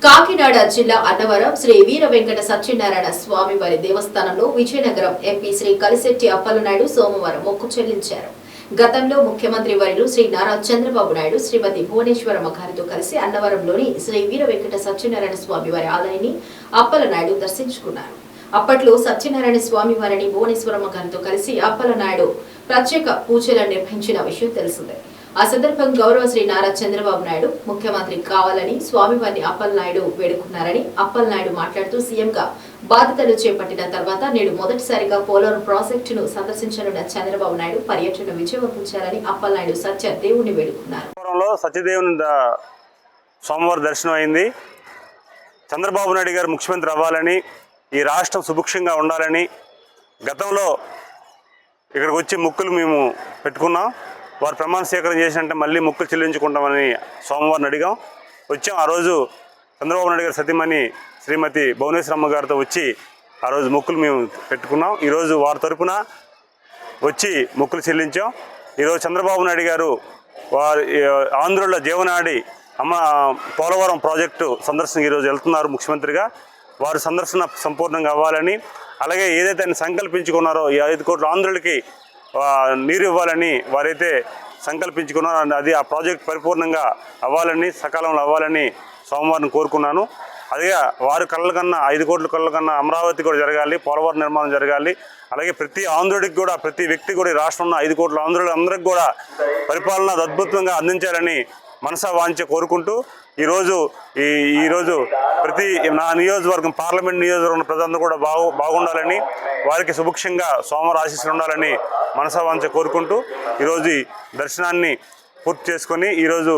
కాకినాడ జిల్లా అన్నవరం శ్రీ వీర వెంకట సత్యనారాయణ స్వామి వారి దేవస్థానంలో విజయనగరం ఎంపీ శ్రీ కలిశెట్టి అప్పలనాయుడు సోమవారం మొక్కు చెల్లించారు. గతంలో ముఖ్యమంత్రి వర్యులు శ్రీ నారా చంద్రబాబు నాయుడు శ్రీమతి భువనేశ్వరమ్మ గారితో కలిసి అన్నవరంలోని శ్రీ వీర వెంకట సత్యనారాయణ స్వామి వారి ఆలయాన్ని అప్పలనాయుడు దర్శించుకున్నారు. అప్పట్లో సత్యనారాయణ స్వామి వారిని భువనేశ్వరమ్మ గారితో కలిసి అప్పలనాయుడు ప్రత్యేక పూజలు నిర్వహించిన విషయం తెలిసిందే. ఆ సందర్భంగా గౌరవ శ్రీ నారా చంద్రబాబు నాయుడు ముఖ్యమంత్రి కావాలని స్వామివారిని అప్పలనాయుడు వేడుకున్నారని అప్పలనాయుడు మాట్లాడుతూ సీఎంగా బాధ్యతలు చేపట్టిన తర్వాత నేడు మొదటిసారిగా పోలవరం ప్రాజెక్టును సందర్శించనున్న చంద్రబాబు నాయుడు పర్యటన విజయవంతం అప్పలనాయుడు సత్య దేవుణ్ణి వేడుకున్నారు. సత్యదేవుని సోమవారం దర్శనం అయింది. చంద్రబాబు నాయుడు గారు ముఖ్యమంత్రి అవ్వాలని, ఈ రాష్ట్రం సుభిక్షంగా ఉండాలని గతంలో ఇక్కడికి వచ్చి మొక్కులు మేము పెట్టుకున్నాం. వారు ప్రమాణ స్వీకారం చేసినట్టే మళ్ళీ మొక్కులు చెల్లించుకుంటామని సోమవారం అడిగాం. వచ్చాం. ఆ రోజు చంద్రబాబు నాయుడు గారి సతీమణి శ్రీమతి భువనేశ్వరమ్మ గారితో వచ్చి ఆ రోజు మొక్కులు మేము పెట్టుకున్నాం. ఈరోజు వారి తరపున వచ్చి మొక్కులు చెల్లించాం. ఈరోజు చంద్రబాబు నాయుడు గారు వారి ఆంధ్రుల జీవనాడి పోలవరం ప్రాజెక్టు సందర్శనకు ఈరోజు వెళ్తున్నారు ముఖ్యమంత్రిగా. వారి సందర్శన సంపూర్ణంగా అవ్వాలని, అలాగే ఏదైతే ఆయన సంకల్పించుకున్నారో ఈ 5 కోట్ల ఆంధ్రులకి నీరు ఇవ్వాలని వారైతే సంకల్పించుకున్నారో అది ఆ ప్రాజెక్ట్ పరిపూర్ణంగా అవ్వాలని, సకాలంలో అవ్వాలని సోమవారం కోరుకున్నాను. అదే వారి కళ్ళ కన్నా 5 కోట్ల కళ్ళ కన్నా అమరావతి కూడా జరగాలి, పోలవరం నిర్మాణం జరగాలి. అలాగే ప్రతి ఆంధ్రుడికి కూడా, ప్రతి వ్యక్తి కూడా, ఈ రాష్ట్రంలో 5 కోట్ల ఆంధ్రులు అందరికి కూడా పరిపాలన అద్భుతంగా అందించాలని మనసా వాంఛ కోరుకుంటూ ఈరోజు ప్రతి నా నియోజకవర్గం, పార్లమెంట్ నియోజకవర్గం ప్రజలందరూ కూడా బాగుండాలని, వారికి సుభిక్షంగా సోమవారం ఆశీస్సులు ఉండాలని మనసా వాంఛ కోరుకుంటూ ఈరోజు దర్శనాన్ని పూర్తి చేసుకొని ఈరోజు